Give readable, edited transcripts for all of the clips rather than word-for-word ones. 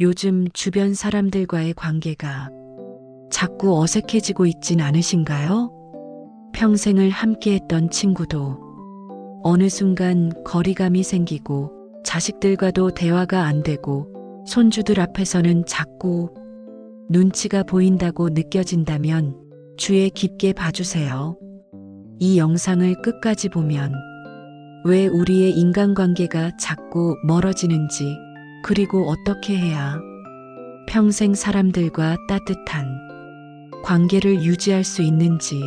요즘 주변 사람들과의 관계가 자꾸 어색해지고 있진 않으신가요? 평생을 함께했던 친구도 어느 순간 거리감이 생기고 자식들과도 대화가 안 되고 손주들 앞에서는 자꾸 눈치가 보인다고 느껴진다면 주의 깊게 봐주세요. 이 영상을 끝까지 보면 왜 우리의 인간관계가 자꾸 멀어지는지, 그리고 어떻게 해야 평생 사람들과 따뜻한 관계를 유지할 수 있는지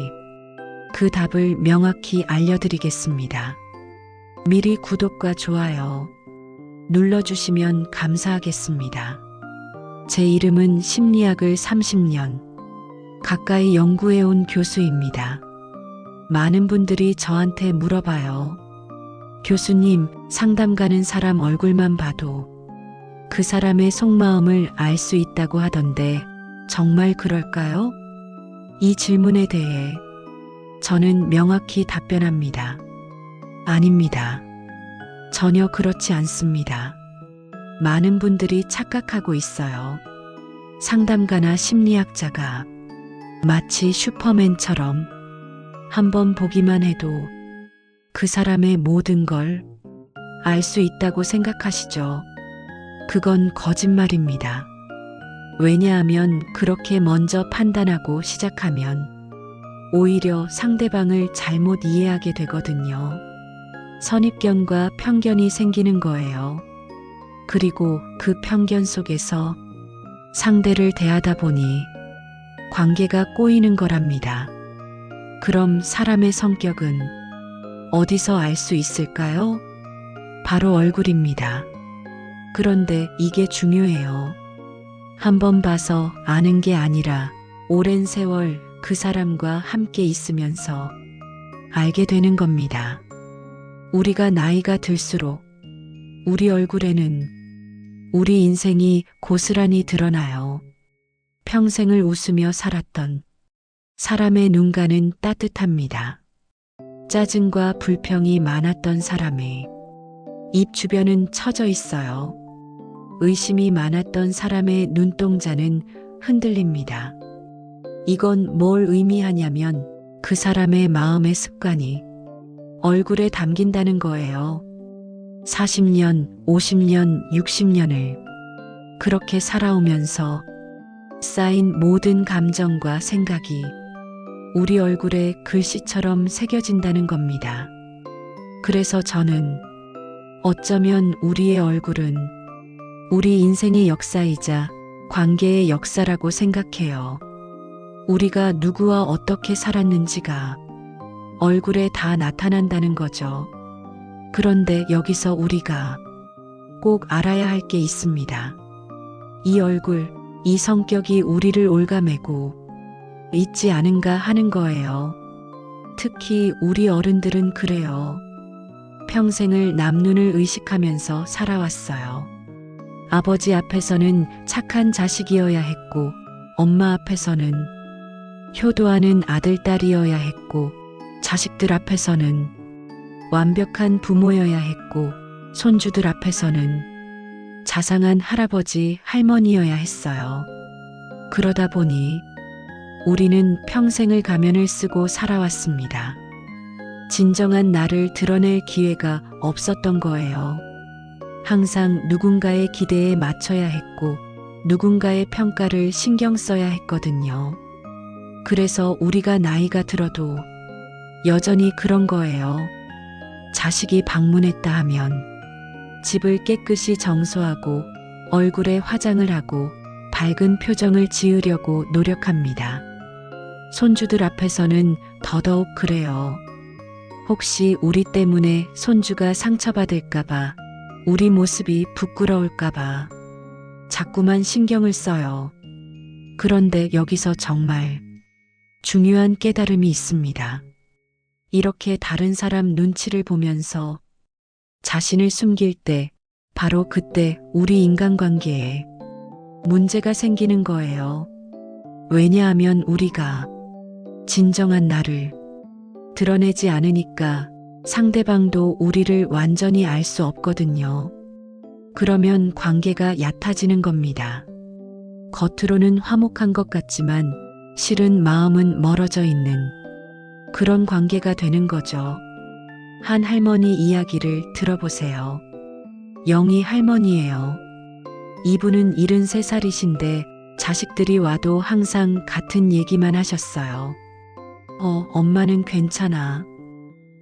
그 답을 명확히 알려드리겠습니다. 미리 구독과 좋아요 눌러주시면 감사하겠습니다. 제 이름은 심리학을 30년 가까이 연구해온 교수입니다. 많은 분들이 저한테 물어봐요. 교수님, 상담 가는 사람 얼굴만 봐도 그 사람의 속마음을 알 수 있다고 하던데 정말 그럴까요? 이 질문에 대해 저는 명확히 답변합니다. 아닙니다. 전혀 그렇지 않습니다. 많은 분들이 착각하고 있어요. 상담가나 심리학자가 마치 슈퍼맨처럼 한번 보기만 해도 그 사람의 모든 걸 알 수 있다고 생각하시죠? 그건 거짓말입니다. 왜냐하면 그렇게 먼저 판단하고 시작하면 오히려 상대방을 잘못 이해하게 되거든요. 선입견과 편견이 생기는 거예요. 그리고 그 편견 속에서 상대를 대하다 보니 관계가 꼬이는 거랍니다. 그럼 사람의 성격은 어디서 알 수 있을까요? 바로 얼굴입니다. 그런데 이게 중요해요. 한번 봐서 아는 게 아니라 오랜 세월 그 사람과 함께 있으면서 알게 되는 겁니다. 우리가 나이가 들수록 우리 얼굴에는 우리 인생이 고스란히 드러나요. 평생을 웃으며 살았던 사람의 눈가는 따뜻합니다. 짜증과 불평이 많았던 사람의 입 주변은 처져 있어요. 의심이 많았던 사람의 눈동자는 흔들립니다. 이건 뭘 의미하냐면 그 사람의 마음의 습관이 얼굴에 담긴다는 거예요. 40년, 50년, 60년을 그렇게 살아오면서 쌓인 모든 감정과 생각이 우리 얼굴에 글씨처럼 새겨진다는 겁니다. 그래서 저는 어쩌면 우리의 얼굴은 우리 인생의 역사이자 관계의 역사라고 생각해요. 우리가 누구와 어떻게 살았는지가 얼굴에 다 나타난다는 거죠. 그런데 여기서 우리가 꼭 알아야 할 게 있습니다. 이 얼굴, 이 성격이 우리를 올가매고 있지 않은가 하는 거예요. 특히 우리 어른들은 그래요. 평생을 남 눈을 의식하면서 살아왔어요. 아버지 앞에서는 착한 자식이어야 했고, 엄마 앞에서는 효도하는 아들, 딸이어야 했고, 자식들 앞에서는 완벽한 부모여야 했고, 손주들 앞에서는 자상한 할아버지, 할머니여야 했어요. 그러다 보니 우리는 평생을 가면을 쓰고 살아왔습니다. 진정한 나를 드러낼 기회가 없었던 거예요. 항상 누군가의 기대에 맞춰야 했고, 누군가의 평가를 신경 써야 했거든요. 그래서 우리가 나이가 들어도 여전히 그런 거예요. 자식이 방문했다 하면 집을 깨끗이 정소하고 얼굴에 화장을 하고 밝은 표정을 지으려고 노력합니다. 손주들 앞에서는 더더욱 그래요. 혹시 우리 때문에 손주가 상처받을까봐, 우리 모습이 부끄러울까봐 자꾸만 신경을 써요. 그런데 여기서 정말 중요한 깨달음이 있습니다. 이렇게 다른 사람 눈치를 보면서 자신을 숨길 때, 바로 그때 우리 인간관계에 문제가 생기는 거예요. 왜냐하면 우리가 진정한 나를 드러내지 않으니까 상대방도 우리를 완전히 알 수 없거든요. 그러면 관계가 얕아지는 겁니다. 겉으로는 화목한 것 같지만 실은 마음은 멀어져 있는 그런 관계가 되는 거죠. 한 할머니 이야기를 들어보세요. 영희 할머니예요. 이분은 73살이신데 자식들이 와도 항상 같은 얘기만 하셨어요. 엄마는 괜찮아.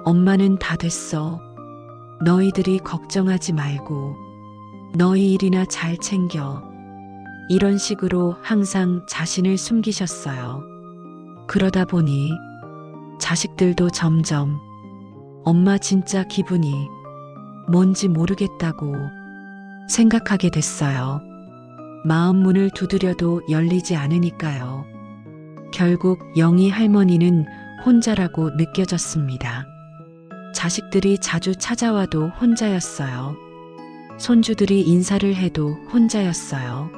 엄마는 다 됐어. 너희들이 걱정하지 말고 너희 일이나 잘 챙겨. 이런 식으로 항상 자신을 숨기셨어요. 그러다 보니 자식들도 점점 엄마 진짜 기분이 뭔지 모르겠다고 생각하게 됐어요. 마음 문을 두드려도 열리지 않으니까요. 결국 영희 할머니는 혼자라고 느껴졌습니다. 자식들이 자주 찾아와도 혼자였어요. 손주들이 인사를 해도 혼자였어요.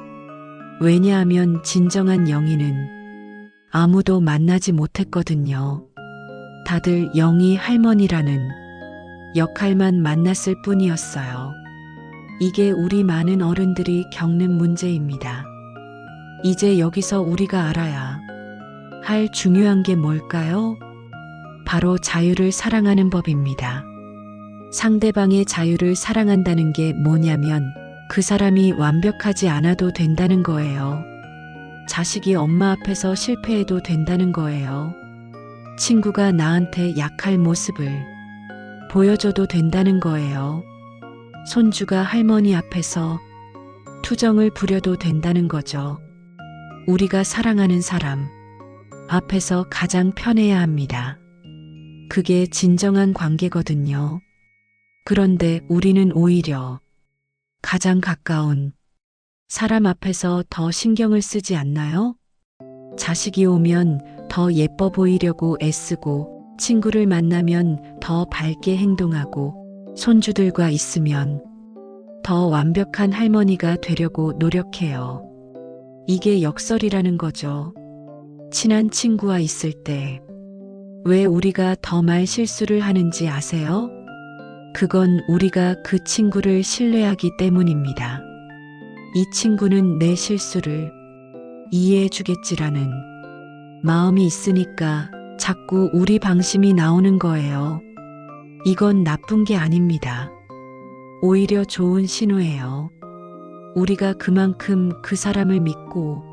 왜냐하면 진정한 영희는 아무도 만나지 못했거든요. 다들 영희 할머니라는 역할만 만났을 뿐이었어요. 이게 우리 많은 어른들이 겪는 문제입니다. 이제 여기서 우리가 알아야 할 중요한 게 뭘까요? 바로 자유를 사랑하는 법입니다. 상대방의 자유를 사랑한다는 게 뭐냐면 그 사람이 완벽하지 않아도 된다는 거예요. 자식이 엄마 앞에서 실패해도 된다는 거예요. 친구가 나한테 약할 모습을 보여줘도 된다는 거예요. 손주가 할머니 앞에서 투정을 부려도 된다는 거죠. 우리가 사랑하는 사람 앞에서 가장 편해야 합니다. 그게 진정한 관계거든요. 그런데 우리는 오히려 가장 가까운 사람 앞에서 더 신경을 쓰지 않나요? 자식이 오면 더 예뻐 보이려고 애쓰고, 친구를 만나면 더 밝게 행동하고, 손주들과 있으면 더 완벽한 할머니가 되려고 노력해요. 이게 역설이라는 거죠. 친한 친구와 있을 때 왜 우리가 더 말 실수를 하는지 아세요? 그건 우리가 그 친구를 신뢰하기 때문입니다. 이 친구는 내 실수를 이해해 주겠지라는 마음이 있으니까 자꾸 우리 방심이 나오는 거예요. 이건 나쁜 게 아닙니다. 오히려 좋은 신호예요. 우리가 그만큼 그 사람을 믿고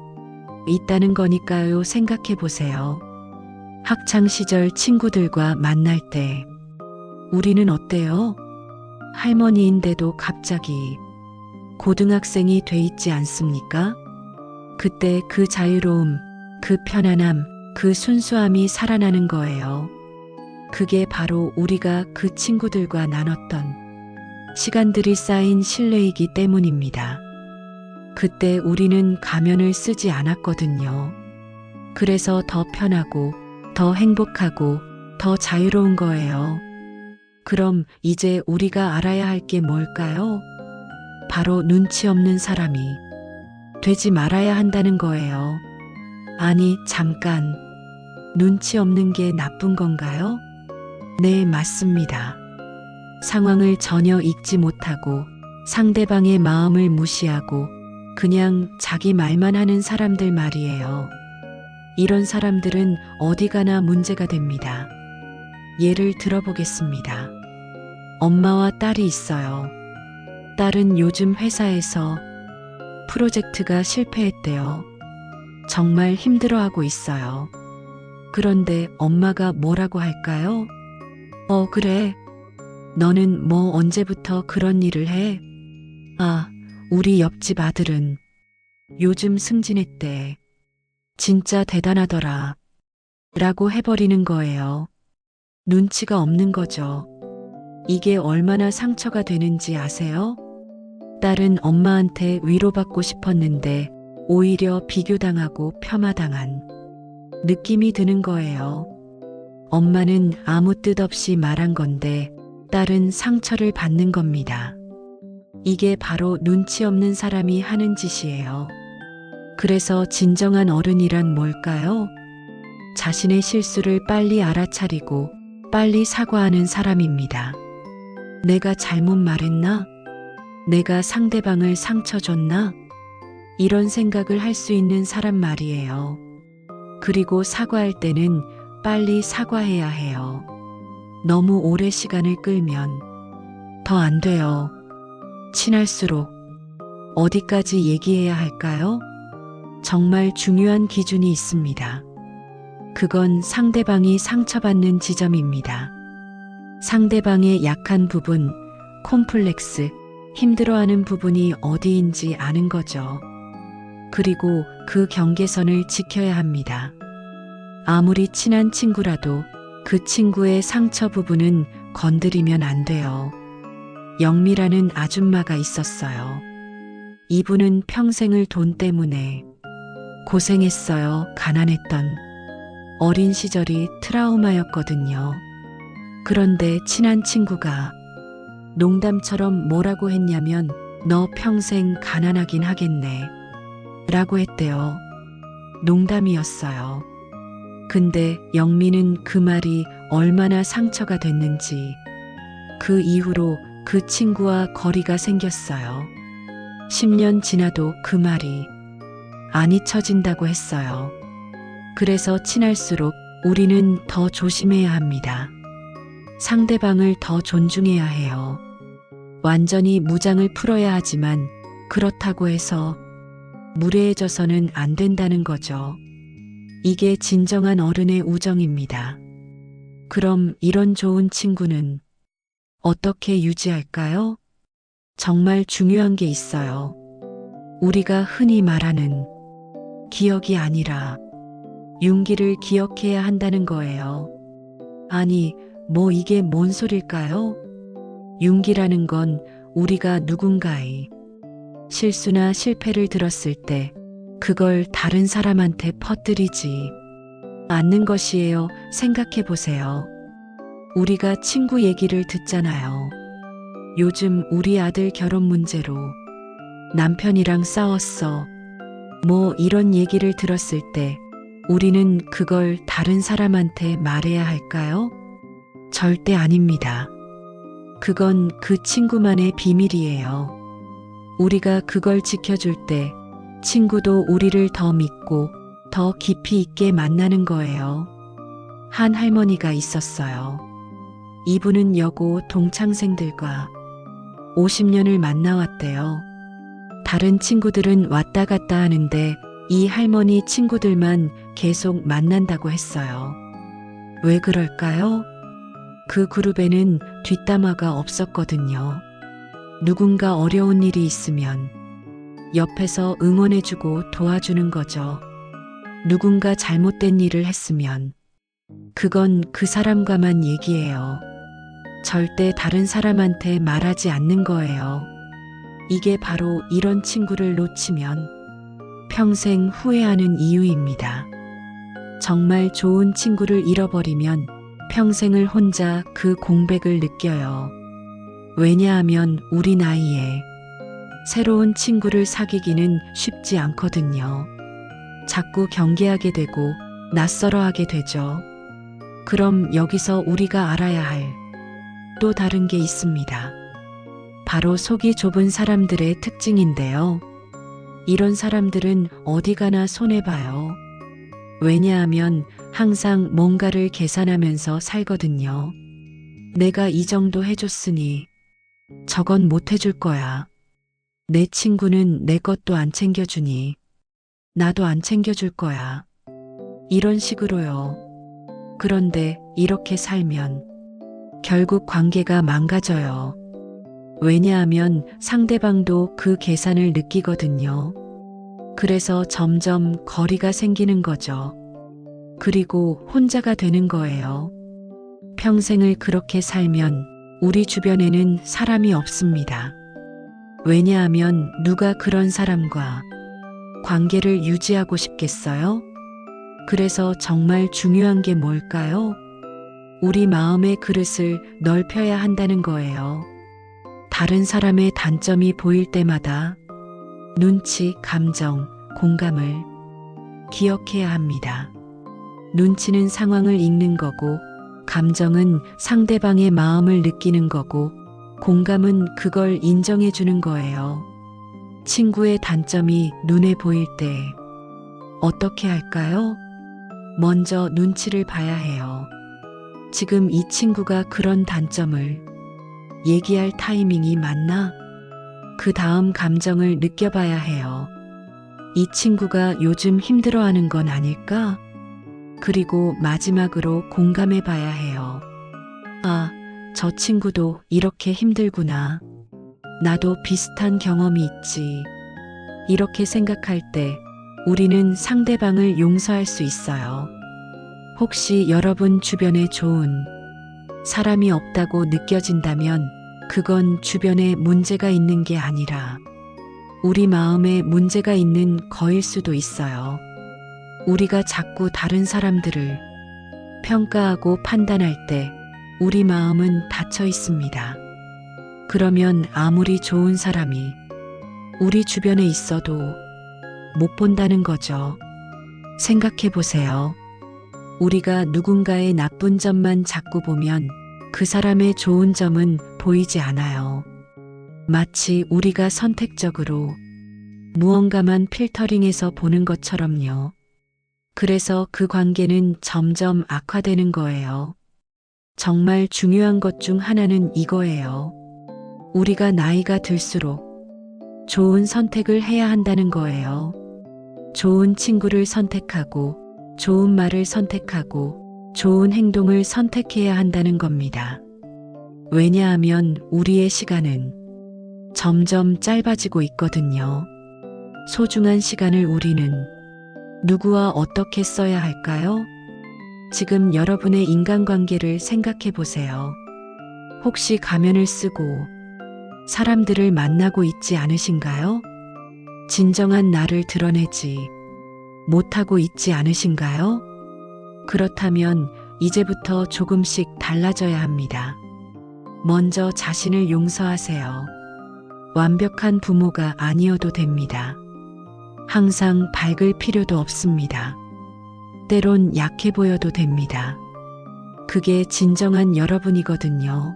있다는 거니까요. 생각해 보세요. 학창시절 친구들과 만날 때 우리는 어때요? 할머니인데도 갑자기 고등학생이 돼 있지 않습니까? 그때 그 자유로움, 그 편안함, 그 순수함이 살아나는 거예요. 그게 바로 우리가 그 친구들과 나눴던 시간들이 쌓인 신뢰이기 때문입니다. 그때 우리는 가면을 쓰지 않았거든요. 그래서 더 편하고, 더 행복하고, 더 자유로운 거예요. 그럼 이제 우리가 알아야 할 게 뭘까요? 바로 눈치 없는 사람이 되지 말아야 한다는 거예요. 아니, 잠깐. 눈치 없는 게 나쁜 건가요? 네, 맞습니다. 상황을 전혀 읽지 못하고 상대방의 마음을 무시하고 그냥 자기 말만 하는 사람들 말이에요. 이런 사람들은 어디 가나 문제가 됩니다. 예를 들어보겠습니다. 엄마와 딸이 있어요. 딸은 요즘 회사에서 프로젝트가 실패했대요. 정말 힘들어하고 있어요. 그런데 엄마가 뭐라고 할까요? 그래. 너는 뭐 언제부터 그런 일을 해? 우리 옆집 아들은 요즘 승진했대. 진짜 대단하더라. 라고 해버리는 거예요. 눈치가 없는 거죠. 이게 얼마나 상처가 되는지 아세요? 딸은 엄마한테 위로받고 싶었는데 오히려 비교당하고 폄하당한 느낌이 드는 거예요. 엄마는 아무 뜻 없이 말한 건데 딸은 상처를 받는 겁니다. 이게 바로 눈치 없는 사람이 하는 짓이에요. 그래서 진정한 어른이란 뭘까요? 자신의 실수를 빨리 알아차리고 빨리 사과하는 사람입니다. 내가 잘못 말했나? 내가 상대방을 상처 줬나? 이런 생각을 할 수 있는 사람 말이에요. 그리고 사과할 때는 빨리 사과해야 해요. 너무 오래 시간을 끌면 더 안 돼요. 친할수록 어디까지 얘기해야 할까요? 정말 중요한 기준이 있습니다. 그건 상대방이 상처받는 지점입니다. 상대방의 약한 부분, 콤플렉스, 힘들어하는 부분이 어디인지 아는 거죠. 그리고 그 경계선을 지켜야 합니다. 아무리 친한 친구라도 그 친구의 상처 부분은 건드리면 안 돼요. 영미라는 아줌마가 있었어요. 이분은 평생을 돈 때문에 고생했어요. 가난했던 어린 시절이 트라우마였거든요. 그런데 친한 친구가 농담처럼 뭐라고 했냐면 너 평생 가난하긴 하겠네 라고 했대요. 농담이었어요. 근데 영미는 그 말이 얼마나 상처가 됐는지 그 이후로 그 친구와 거리가 생겼어요. 10년 지나도 그 말이 안 잊혀진다고 했어요. 그래서 친할수록 우리는 더 조심해야 합니다. 상대방을 더 존중해야 해요. 완전히 무장을 풀어야 하지만 그렇다고 해서 무례해져서는 안 된다는 거죠. 이게 진정한 어른의 우정입니다. 그럼 이런 좋은 친구는 어떻게 유지할까요? 정말 중요한 게 있어요. 우리가 흔히 말하는 기억이 아니라 윤기를 기억해야 한다는 거예요. 아니, 뭐 이게 뭔 소릴까요? 윤기라는 건 우리가 누군가의 실수나 실패를 들었을 때 그걸 다른 사람한테 퍼뜨리지 않는 것이에요. 생각해 보세요. 우리가 친구 얘기를 듣잖아요. 요즘 우리 아들 결혼 문제로 남편이랑 싸웠어. 뭐 이런 얘기를 들었을 때 우리는 그걸 다른 사람한테 말해야 할까요? 절대 아닙니다. 그건 그 친구만의 비밀이에요. 우리가 그걸 지켜줄 때 친구도 우리를 더 믿고 더 깊이 있게 만나는 거예요. 한 할머니가 있었어요. 이분은 여고 동창생들과 50년을 만나왔대요. 다른 친구들은 왔다 갔다 하는데 이 할머니 친구들만 계속 만난다고 했어요. 왜 그럴까요? 그 그룹에는 뒷담화가 없었거든요. 누군가 어려운 일이 있으면 옆에서 응원해주고 도와주는 거죠. 누군가 잘못된 일을 했으면 그건 그 사람과만 얘기해요. 절대 다른 사람한테 말하지 않는 거예요. 이게 바로 이런 친구를 놓치면 평생 후회하는 이유입니다. 정말 좋은 친구를 잃어버리면 평생을 혼자 그 공백을 느껴요. 왜냐하면 우리 나이에 새로운 친구를 사귀기는 쉽지 않거든요. 자꾸 경계하게 되고 낯설어하게 되죠. 그럼 여기서 우리가 알아야 할 또 다른 게 있습니다. 바로 속이 좁은 사람들의 특징인데요. 이런 사람들은 어디 가나 손해봐요. 왜냐하면 항상 뭔가를 계산하면서 살거든요. 내가 이 정도 해줬으니 저건 못 해줄 거야. 내 친구는 내 것도 안 챙겨주니 나도 안 챙겨줄 거야. 이런 식으로요. 그런데 이렇게 살면 결국 관계가 망가져요. 왜냐하면 상대방도 그 계산을 느끼거든요. 그래서 점점 거리가 생기는 거죠. 그리고 혼자가 되는 거예요. 평생을 그렇게 살면 우리 주변에는 사람이 없습니다. 왜냐하면 누가 그런 사람과 관계를 유지하고 싶겠어요? 그래서 정말 중요한 게 뭘까요? 우리 마음의 그릇을 넓혀야 한다는 거예요. 다른 사람의 단점이 보일 때마다 눈치, 감정, 공감을 기억해야 합니다. 눈치는 상황을 읽는 거고, 감정은 상대방의 마음을 느끼는 거고, 공감은 그걸 인정해 주는 거예요. 친구의 단점이 눈에 보일 때 어떻게 할까요? 먼저 눈치를 봐야 해요. 지금 이 친구가 그런 단점을 얘기할 타이밍이 맞나? 그 다음 감정을 느껴봐야 해요. 이 친구가 요즘 힘들어하는 건 아닐까? 그리고 마지막으로 공감해 봐야 해요. 아, 저 친구도 이렇게 힘들구나. 나도 비슷한 경험이 있지. 이렇게 생각할 때 우리는 상대방을 용서할 수 있어요. 혹시 여러분 주변에 좋은 사람이 없다고 느껴진다면 그건 주변에 문제가 있는 게 아니라 우리 마음에 문제가 있는 거일 수도 있어요. 우리가 자꾸 다른 사람들을 평가하고 판단할 때 우리 마음은 닫혀 있습니다. 그러면 아무리 좋은 사람이 우리 주변에 있어도 못 본다는 거죠. 생각해 보세요. 우리가 누군가의 나쁜 점만 자꾸 보면 그 사람의 좋은 점은 보이지 않아요. 마치 우리가 선택적으로 무언가만 필터링해서 보는 것처럼요. 그래서 그 관계는 점점 악화되는 거예요. 정말 중요한 것 중 하나는 이거예요. 우리가 나이가 들수록 좋은 선택을 해야 한다는 거예요. 좋은 친구를 선택하고, 좋은 말을 선택하고, 좋은 행동을 선택해야 한다는 겁니다. 왜냐하면 우리의 시간은 점점 짧아지고 있거든요. 소중한 시간을 우리는 누구와 어떻게 써야 할까요? 지금 여러분의 인간관계를 생각해 보세요. 혹시 가면을 쓰고 사람들을 만나고 있지 않으신가요? 진정한 나를 드러내지 못하고 있지 않으신가요? 그렇다면 이제부터 조금씩 달라져야 합니다. 먼저 자신을 용서하세요. 완벽한 부모가 아니어도 됩니다. 항상 밝을 필요도 없습니다. 때론 약해 보여도 됩니다. 그게 진정한 여러분이거든요.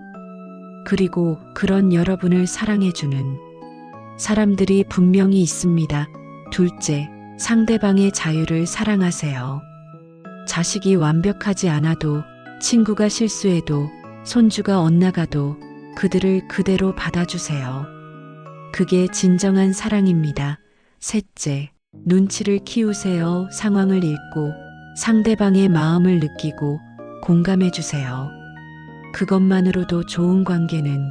그리고 그런 여러분을 사랑해주는 사람들이 분명히 있습니다. 둘째, 상대방의 자유를 사랑하세요. 자식이 완벽하지 않아도, 친구가 실수해도, 손주가 엇나가도 그들을 그대로 받아주세요. 그게 진정한 사랑입니다. 셋째, 눈치를 키우세요. 상황을 읽고 상대방의 마음을 느끼고 공감해 주세요. 그것만으로도 좋은 관계는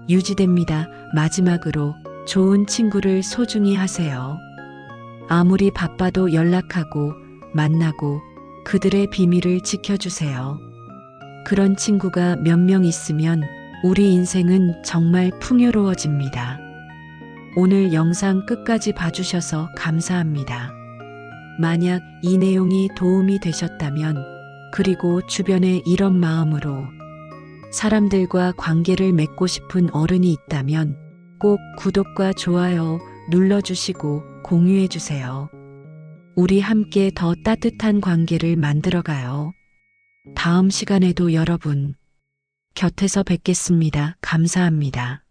유지됩니다. 마지막으로 좋은 친구를 소중히 하세요. 아무리 바빠도 연락하고 만나고 그들의 비밀을 지켜주세요. 그런 친구가 몇 명 있으면 우리 인생은 정말 풍요로워집니다. 오늘 영상 끝까지 봐주셔서 감사합니다. 만약 이 내용이 도움이 되셨다면, 그리고 주변에 이런 마음으로 사람들과 관계를 맺고 싶은 어른이 있다면 꼭 구독과 좋아요 눌러주시고 공유해주세요. 우리 함께 더 따뜻한 관계를 만들어가요. 다음 시간에도 여러분 곁에서 뵙겠습니다. 감사합니다.